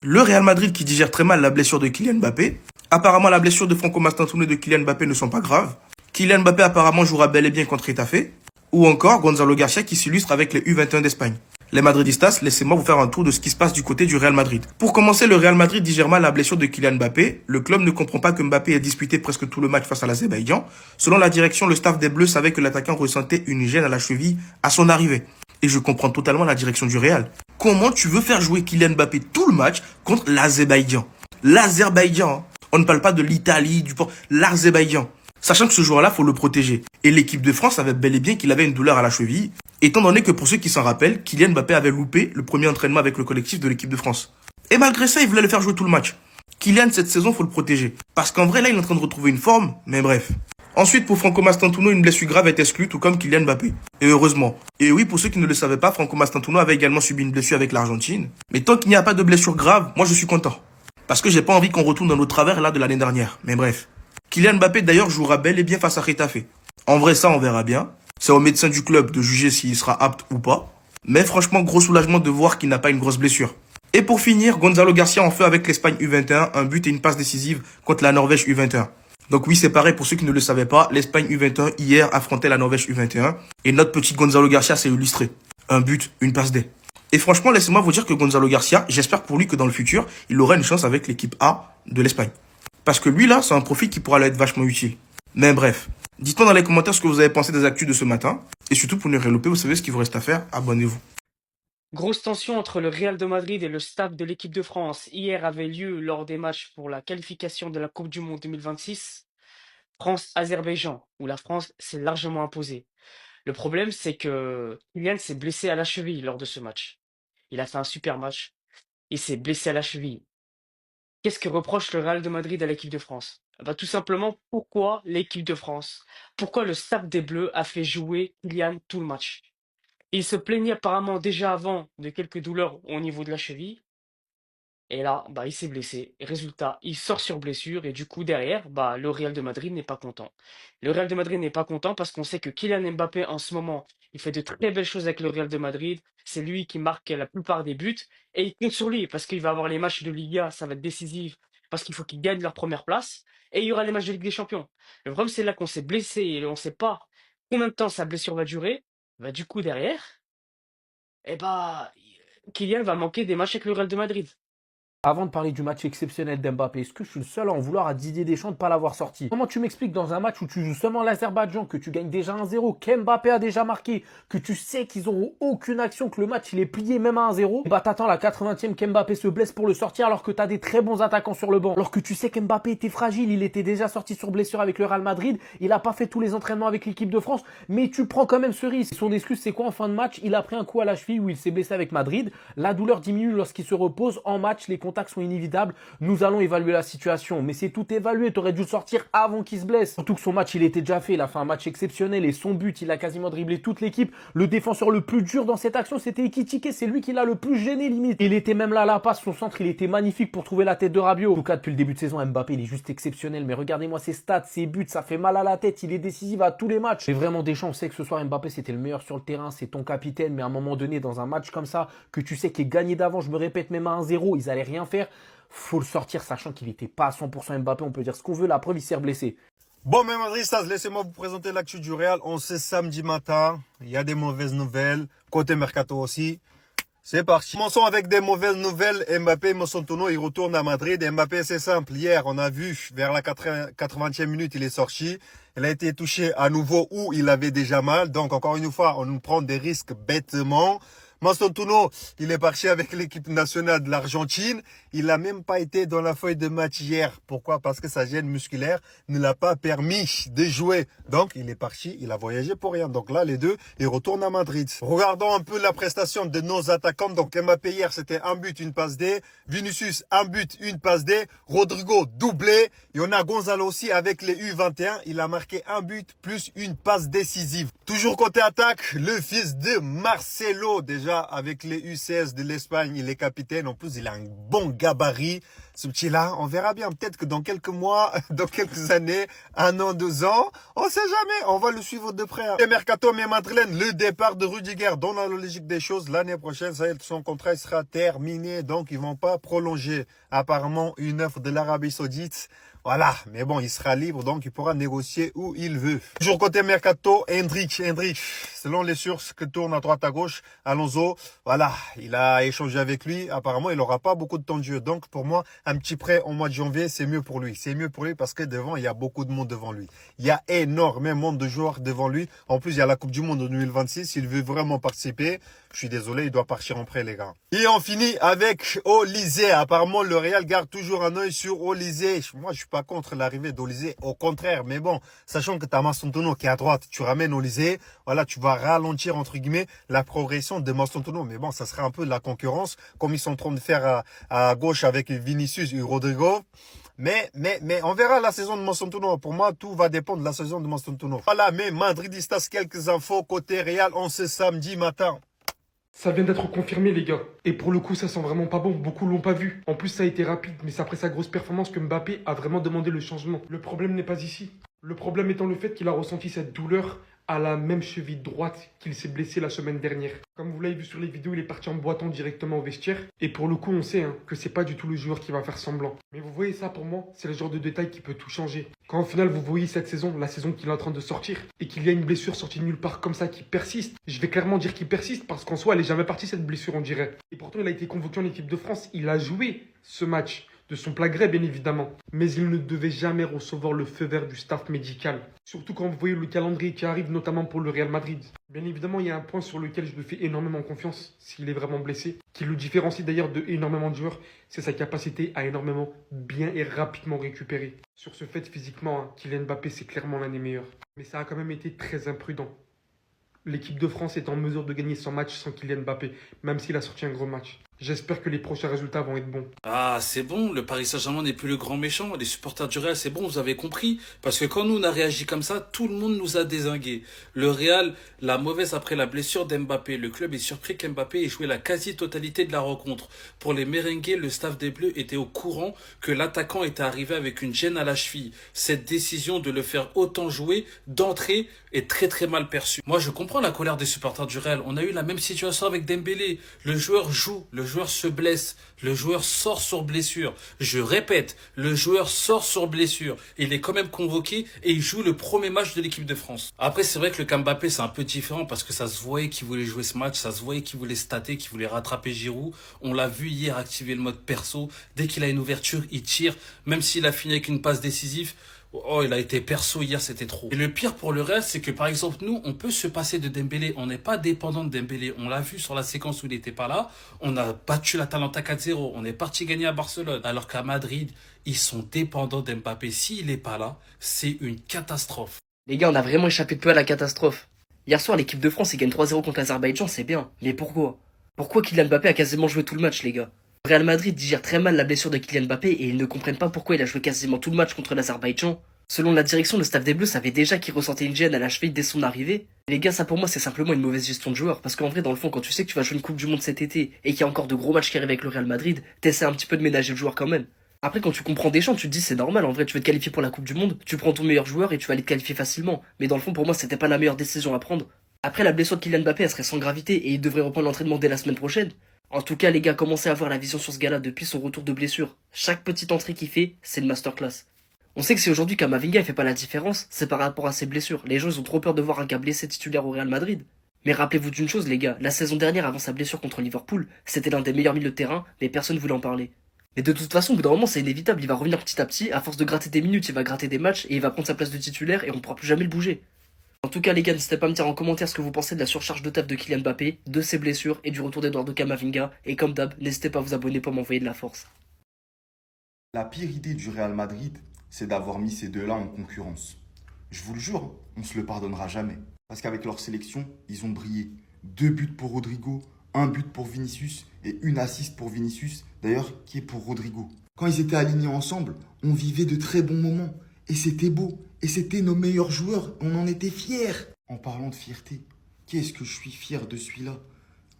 Le Real Madrid qui digère très mal la blessure de Kylian Mbappé. Apparemment, la blessure de Franco Mastantuono et de Kylian Mbappé ne sont pas graves. Kylian Mbappé apparemment jouera bel et bien contre Getafe. Ou encore Gonzalo Garcia qui s'illustre avec les U21 d'Espagne. Les Madridistas, laissez-moi vous faire un tour de ce qui se passe du côté du Real Madrid. Pour commencer, le Real Madrid digère mal la blessure de Kylian Mbappé. Le club ne comprend pas que Mbappé ait disputé presque tout le match face à l'Azerbaïdjan. Selon la direction, le staff des Bleus savait que l'attaquant ressentait une gêne à la cheville à son arrivée. Et je comprends totalement la direction du Real. Comment tu veux faire jouer Kylian Mbappé tout le match contre l'Azerbaïdjan? L'Azerbaïdjan, hein. On ne parle pas de l'Italie, du port, l'Azerbaïdjan. Sachant que ce joueur-là, faut le protéger. Et l'équipe de France savait bel et bien qu'il avait une douleur à la cheville, étant donné que pour ceux qui s'en rappellent, Kylian Mbappé avait loupé le premier entraînement avec le collectif de l'équipe de France. Et malgré ça, il voulait le faire jouer tout le match. Kylian, cette saison, faut le protéger. Parce qu'en vrai, là, il est en train de retrouver une forme, mais bref. Ensuite, pour Franco Mastantuono, une blessure grave est exclue, tout comme Kylian Mbappé. Et heureusement. Et oui, pour ceux qui ne le savaient pas, Franco Mastantuono avait également subi une blessure avec l'Argentine. Mais tant qu'il n'y a pas de blessure grave, moi je suis content. Parce que j'ai pas envie qu'on retourne dans nos travers là de l'année dernière. Mais bref. Kylian Mbappé d'ailleurs jouera bel et bien face à Getafe. En vrai, ça on verra bien. C'est au médecin du club de juger s'il sera apte ou pas. Mais franchement, gros soulagement de voir qu'il n'a pas une grosse blessure. Et pour finir, Gonzalo Garcia en fait avec l'Espagne U21 un but et une passe décisive contre la Norvège U21. Donc oui, c'est pareil pour ceux qui ne le savaient pas, l'Espagne U21 hier affrontait la Norvège U21 et notre petit Gonzalo Garcia s'est illustré. Un but, une passe D. Et franchement, laissez-moi vous dire que Gonzalo Garcia, j'espère pour lui que dans le futur, il aura une chance avec l'équipe A de l'Espagne. Parce que lui là, c'est un profil qui pourra lui être vachement utile. Mais bref, dites-moi dans les commentaires ce que vous avez pensé des actus de ce matin. Et surtout pour ne rien louper, vous savez ce qu'il vous reste à faire, abonnez-vous. Grosse tension entre le Real de Madrid et le staff de l'équipe de France. Hier avait lieu lors des matchs pour la qualification de la Coupe du Monde 2026, France-Azerbaïdjan, où la France s'est largement imposée. Le problème, c'est que Kylian s'est blessé à la cheville lors de ce match. Il a fait un super match. Il s'est blessé à la cheville. Qu'est-ce que reproche le Real de Madrid à l'équipe de France? Bah, tout simplement, pourquoi l'équipe de France? Pourquoi le staff des Bleus a fait jouer Kylian tout le match? Il se plaignait apparemment déjà avant de quelques douleurs au niveau de la cheville. Et là, bah, il s'est blessé. Résultat, il sort sur blessure et du coup derrière, bah, le Real de Madrid n'est pas content. Le Real de Madrid n'est pas content parce qu'on sait que Kylian Mbappé en ce moment, il fait de très belles choses avec le Real de Madrid. C'est lui qui marque la plupart des buts et il compte sur lui parce qu'il va avoir les matchs de Liga, ça va être décisif parce qu'il faut qu'ils gagnent leur première place et il y aura les matchs de Ligue des Champions. Le problème, c'est là qu'on s'est blessé et on ne sait pas combien de temps sa blessure va durer. Bah, du coup derrière, eh bah, Kylian va manquer des matchs avec le Real de Madrid. Avant de parler du match exceptionnel d'Mbappé, est-ce que je suis le seul à en vouloir à Didier Deschamps de ne pas l'avoir sorti? Comment tu m'expliques dans un match où tu joues seulement l'Azerbaïdjan, que tu gagnes déjà 1-0, qu'Mbappé a déjà marqué, que tu sais qu'ils n'auront aucune action, que le match il est plié même à 1-0, et bah t'attends la 80e qu'Mbappé se blesse pour le sortir alors que t'as des très bons attaquants sur le banc. Alors que tu sais qu'Mbappé était fragile, il était déjà sorti sur blessure avec le Real Madrid, il a pas fait tous les entraînements avec l'équipe de France, mais tu prends quand même ce risque. Son excuse c'est quoi en fin de match? Il a pris un coup à la cheville où il s'est blessé avec Madrid. La douleur diminue lorsqu'il se repose. En match, les contacts sont inévitables. Nous allons évaluer la situation. Mais c'est tout évalué. T'aurais dû le sortir avant qu'il se blesse. Surtout que son match, il était déjà fait. Il a fait un match exceptionnel et son but, il a quasiment dribblé toute l'équipe. Le défenseur le plus dur dans cette action, c'était Ekitike. C'est lui qui l'a le plus gêné limite. Il était même là à la passe. Son centre, il était magnifique pour trouver la tête de Rabiot. En tout cas, depuis le début de saison, Mbappé, il est juste exceptionnel. Mais regardez-moi ses stats, ses buts, ça fait mal à la tête. Il est décisif à tous les matchs. Et vraiment, Deschamps, on sait que ce soir, Mbappé, c'était le meilleur sur le terrain. C'est ton capitaine. Mais à un moment donné, dans un match comme ça, que tu sais qu'il est gagné d'avant, je me répète, même à 1-0, ils allaient rien faire. Faut le sortir, sachant qu'il n'était pas à 100% Mbappé. On peut dire ce qu'on veut. La preuve, il s'est blessé. Bon, mes Madridistas, laissez-moi vous présenter l'actu du Real. On sait samedi matin, il y a des mauvaises nouvelles, côté Mercato aussi. C'est parti. Commençons avec des mauvaises nouvelles. Mbappé Mastantuono, il retourne à Madrid. Mbappé, c'est simple. Hier, on a vu, vers la 80e minute, il est sorti. Il a été touché à nouveau où il avait déjà mal. Donc, encore une fois, on nous prend des risques bêtement. Mastantuono, il est parti avec l'équipe nationale de l'Argentine. Il n'a même pas été dans la feuille de match hier. Pourquoi? Parce que sa gêne musculaire ne l'a pas permis de jouer. Donc, il est parti, il a voyagé pour rien. Donc là, les deux, ils retournent à Madrid. Regardons un peu la prestation de nos attaquants. Donc, Mbappé hier, c'était un but, une passe D. Vinicius, un but, une passe D. Rodrigo, doublé. Et on a Gonzalo aussi avec les U21. Il a marqué un but plus une passe décisive. Toujours côté attaque, le fils de Marcelo, déjà avec les U16 de l'Espagne, il est capitaine. En plus, il a un bon gabarit. Ce petit-là, on verra bien. Peut-être que dans quelques mois, dans quelques années, 1 an, 2 ans, on sait jamais. On va le suivre de près. Et Mercato, mais Madeleine, le départ de Rudiger, dans la logique des choses, l'année prochaine, ça y est, son contrat sera terminé. Donc, ils vont pas prolonger. Apparemment, une offre de l'Arabie Saoudite. Voilà, mais bon, il sera libre, donc il pourra négocier où il veut. Toujours côté Mercato, Hendrik, selon les sources que tournent à droite à gauche, Alonso, voilà, il a échangé avec lui. Apparemment, il n'aura pas beaucoup de temps de jeu. Donc, pour moi, un petit prêt au mois de janvier, c'est mieux pour lui. C'est mieux pour lui parce que devant, il y a beaucoup de monde devant lui. Il y a énormément de joueurs devant lui. En plus, il y a la Coupe du Monde en 2026. S'il veut vraiment participer, je suis désolé, il doit partir en prêt, les gars. Et on finit avec Olise. Apparemment, le Real garde toujours un œil sur Olise. Moi, je suis pas contre l'arrivée d'Olise. Au contraire, mais bon, sachant que tu as Mastontono qui est à droite, tu ramènes Olise. Voilà, tu vas ralentir, entre guillemets, la progression de Mastontono. Mais bon, ça sera un peu de la concurrence, comme ils sont en train de faire à gauche avec Vinicius et Rodrigo. Mais on verra la saison de Mastontono. Pour moi, tout va dépendre de la saison de Mastontono. Voilà, mais Madridistas, quelques infos côté Real on ce samedi matin. Ça vient d'être confirmé, les gars. Et pour le coup, ça sent vraiment pas bon. Beaucoup l'ont pas vu. En plus, ça a été rapide, mais c'est après sa grosse performance que Mbappé a vraiment demandé le changement. Le problème n'est pas ici. Le problème étant le fait qu'il a ressenti cette douleur à la même cheville droite qu'il s'est blessé la semaine dernière. Comme vous l'avez vu sur les vidéos, il est parti en boitant directement au vestiaire. Et pour le coup, on sait que c'est pas du tout le joueur qui va faire semblant. Mais vous voyez ça, pour moi, c'est le genre de détail qui peut tout changer. Quand au final, vous voyez cette saison, la saison qu'il est en train de sortir, et qu'il y a une blessure sortie de nulle part comme ça qui persiste, je vais clairement dire qu'il persiste parce qu'en soi, elle est jamais partie cette blessure, on dirait. Et pourtant, il a été convoqué en équipe de France. Il a joué ce match. De son plein gré, bien évidemment. Mais il ne devait jamais recevoir le feu vert du staff médical. Surtout quand vous voyez le calendrier qui arrive, notamment pour le Real Madrid. Bien évidemment, il y a un point sur lequel je lui fais énormément confiance, s'il est vraiment blessé, qui le différencie d'ailleurs de énormément de joueurs, c'est sa capacité à énormément bien et rapidement récupérer. Sur ce fait, physiquement, Kylian Mbappé, c'est clairement l'un des meilleurs. Mais ça a quand même été très imprudent. L'équipe de France est en mesure de gagner son match sans Kylian Mbappé, même s'il a sorti un gros match. J'espère que les prochains résultats vont être bons. Ah, c'est bon, le Paris Saint-Germain n'est plus le grand méchant. Les supporters du Real, c'est bon, vous avez compris. Parce que quand nous, on a réagi comme ça, tout le monde nous a dézingués. Le Real, la mauvaise après la blessure d'Mbappé. Le club est surpris qu'Mbappé ait joué la quasi-totalité de la rencontre. Pour les merengues, le staff des Bleus était au courant que l'attaquant était arrivé avec une gêne à la cheville. Cette décision de le faire autant jouer d'entrée est très très mal perçue. Moi, je comprends la colère des supporters du Real. On a eu la même situation avec Dembélé. Le joueur joue, le joueur se blesse, le joueur sort sur blessure. Je répète, le joueur sort sur blessure. Il est quand même convoqué et il joue le premier match de l'équipe de France. Après, c'est vrai que le cas Mbappé, c'est un peu différent parce que ça se voyait qu'il voulait jouer ce match, ça se voyait qu'il voulait stater, qu'il voulait rattraper Giroud. On l'a vu hier activer le mode perso. Dès qu'il a une ouverture, il tire. Même s'il a fini avec une passe décisive, oh, il a été perso hier, c'était trop. Et le pire pour le reste, c'est que par exemple, nous, on peut se passer de Dembélé. On n'est pas dépendant de Dembélé. On l'a vu sur la séquence où il n'était pas là. On a battu l'Atalanta 4-0. On est parti gagner à Barcelone. Alors qu'à Madrid, ils sont dépendants d'Mbappé. S'il n'est pas là, c'est une catastrophe. Les gars, on a vraiment échappé peu à la catastrophe. Hier soir, l'équipe de France, ils gagnent 3-0 contre l'Azerbaïdjan, c'est bien. Mais pourquoi? Pourquoi Kylian Mbappé a quasiment joué tout le match, les gars? Real Madrid digère très mal la blessure de Kylian Mbappé et ils ne comprennent pas pourquoi il a joué quasiment tout le match contre l'Azerbaïdjan. Selon la direction, le staff des Bleus savait déjà qu'il ressentait une gêne à la cheville dès son arrivée. Et les gars, ça pour moi c'est simplement une mauvaise gestion de joueur. Parce qu'en vrai, dans le fond, quand tu sais que tu vas jouer une Coupe du Monde cet été et qu'il y a encore de gros matchs qui arrivent avec le Real Madrid, t'essaies un petit peu de ménager le joueur quand même. Après, quand tu comprends Deschamps, tu te dis c'est normal, en vrai, tu veux te qualifier pour la Coupe du Monde, tu prends ton meilleur joueur et tu vas aller te qualifier facilement. Mais dans le fond, pour moi, c'était pas la meilleure décision à prendre. Après, la blessure de Kylian Mbappé, elle serait sans gravité et il devrait reprendre l'entraînement dès la semaine prochaine. En tout cas, les gars, commencez à avoir la vision sur ce gars-là depuis son retour de blessure. Chaque petite entrée qu'il fait, c'est une masterclass. On sait que si aujourd'hui Camavinga il fait pas la différence, c'est par rapport à ses blessures. Les gens ils ont trop peur de voir un gars blessé titulaire au Real Madrid. Mais rappelez-vous d'une chose les gars, la saison dernière avant sa blessure contre Liverpool, c'était l'un des meilleurs milieux de terrain, mais personne voulait en parler. Mais de toute façon, au bout d'un moment c'est inévitable, il va revenir petit à petit, à force de gratter des minutes, il va gratter des matchs et il va prendre sa place de titulaire et on pourra plus jamais le bouger. En tout cas les gars, n'hésitez pas à me dire en commentaire ce que vous pensez de la surcharge de taf de Kylian Mbappé, de ses blessures et du retour d'Eduardo Camavinga, et comme d'hab, n'hésitez pas à vous abonner pour m'envoyer de la force. La pire idée du Real Madrid, c'est d'avoir mis ces deux-là en concurrence. Je vous le jure, on ne se le pardonnera jamais. Parce qu'avec leur sélection, ils ont brillé. 2 buts pour Rodrigo, 1 but pour Vinicius et 1 assist pour Vinicius, d'ailleurs qui est pour Rodrigo. Quand ils étaient alignés ensemble, on vivait de très bons moments. Et c'était beau. Et c'était nos meilleurs joueurs. On en était fiers. En parlant de fierté, qu'est-ce que je suis fier de celui-là.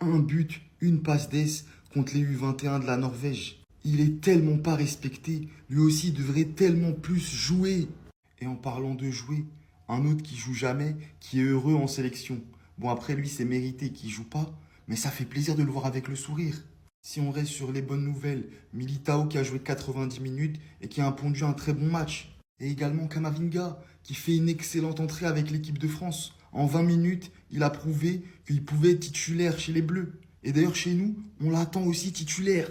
1 but, 1 passe d'ess contre les U21 de la Norvège. Il est tellement pas respecté. Lui aussi devrait tellement plus jouer. Et en parlant de jouer, un autre qui joue jamais, qui est heureux en sélection. Bon, après lui, c'est mérité qu'il joue pas, mais ça fait plaisir de le voir avec le sourire. Si on reste sur les bonnes nouvelles, Militao qui a joué 90 minutes et qui a pondu un très bon match. Et également Kamavinga qui fait une excellente entrée avec l'équipe de France. En 20 minutes, il a prouvé qu'il pouvait être titulaire chez les Bleus. Et d'ailleurs chez nous, on l'attend aussi titulaire.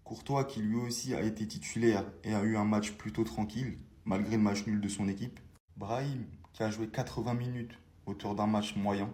Courtois qui lui aussi a été titulaire et a eu un match plutôt tranquille, malgré le match nul de son équipe. Brahim qui a joué 80 minutes autour d'un match moyen.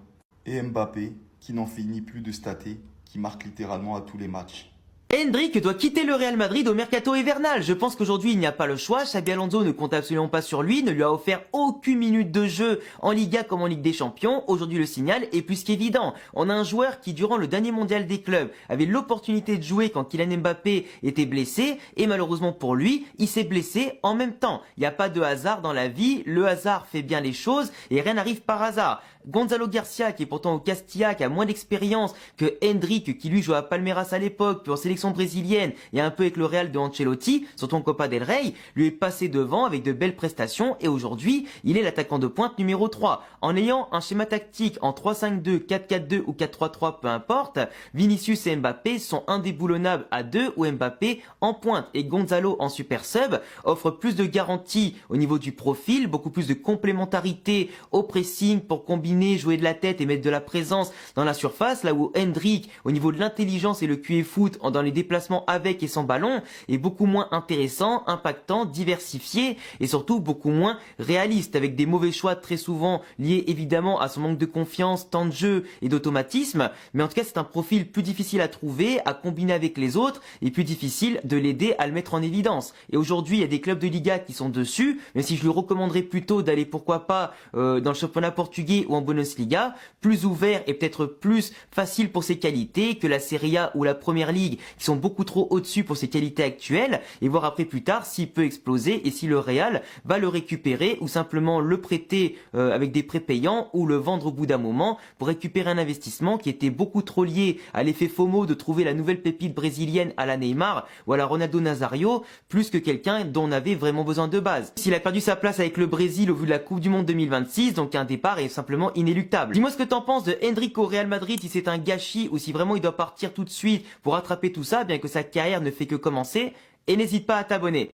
Et Mbappé qui n'en finit plus de stater, qui marque littéralement à tous les matchs. Endrick doit quitter le Real Madrid au mercato hivernal. Je pense qu'aujourd'hui il n'y a pas le choix. Xabi Alonso ne compte absolument pas sur lui, ne lui a offert aucune minute de jeu en Liga comme en Ligue des Champions. Aujourd'hui le signal est plus qu'évident. On a un joueur qui durant le dernier mondial des clubs avait l'opportunité de jouer quand Kylian Mbappé était blessé et malheureusement pour lui, il s'est blessé en même temps. Il n'y a pas de hasard dans la vie, le hasard fait bien les choses et rien n'arrive par hasard. Gonzalo Garcia qui est pourtant au Castilla, qui a moins d'expérience que Endrick qui lui jouait à Palmeiras à l'époque, puis en sélection brésilienne et un peu avec le Real de Ancelotti, surtout en Copa del Rey, lui est passé devant avec de belles prestations et aujourd'hui il est l'attaquant de pointe numéro 3. En ayant un schéma tactique en 3-5-2, 4-4-2 ou 4-3-3 peu importe, Vinicius et Mbappé sont indéboulonnables à deux ou Mbappé en pointe et Gonzalo en super sub offre plus de garanties au niveau du profil, beaucoup plus de complémentarité au pressing pour combiner, jouer de la tête et mettre de la présence dans la surface, là où Endrick, au niveau de l'intelligence et le QI foot dans les déplacements avec et sans ballon, est beaucoup moins intéressant, impactant, diversifié et surtout beaucoup moins réaliste, avec des mauvais choix très souvent liés évidemment à son manque de confiance, temps de jeu et d'automatisme, mais en tout cas c'est un profil plus difficile à trouver, à combiner avec les autres et plus difficile de l'aider à le mettre en évidence. Et aujourd'hui il y a des clubs de Liga qui sont dessus, même si je lui recommanderais plutôt d'aller pourquoi pas dans le championnat portugais ou en Bundesliga, plus ouvert et peut-être plus facile pour ses qualités que la Serie A ou la Première Ligue qui sont beaucoup trop au-dessus pour ses qualités actuelles, et voir après plus tard s'il peut exploser et si le Real va le récupérer ou simplement le prêter avec des prêts payants ou le vendre au bout d'un moment pour récupérer un investissement qui était beaucoup trop lié à l'effet FOMO de trouver la nouvelle pépite brésilienne à la Neymar ou à la Ronaldo Nazario, plus que quelqu'un dont on avait vraiment besoin de base. S'il a perdu sa place avec le Brésil au vu de la Coupe du Monde 2026, donc un départ est simplement inéluctable. Dis-moi ce que t'en penses de Endrick au Real Madrid, si c'est un gâchis ou si vraiment il doit partir tout de suite pour rattraper tout ça, bien que sa carrière ne fait que commencer, et n'hésite pas à t'abonner.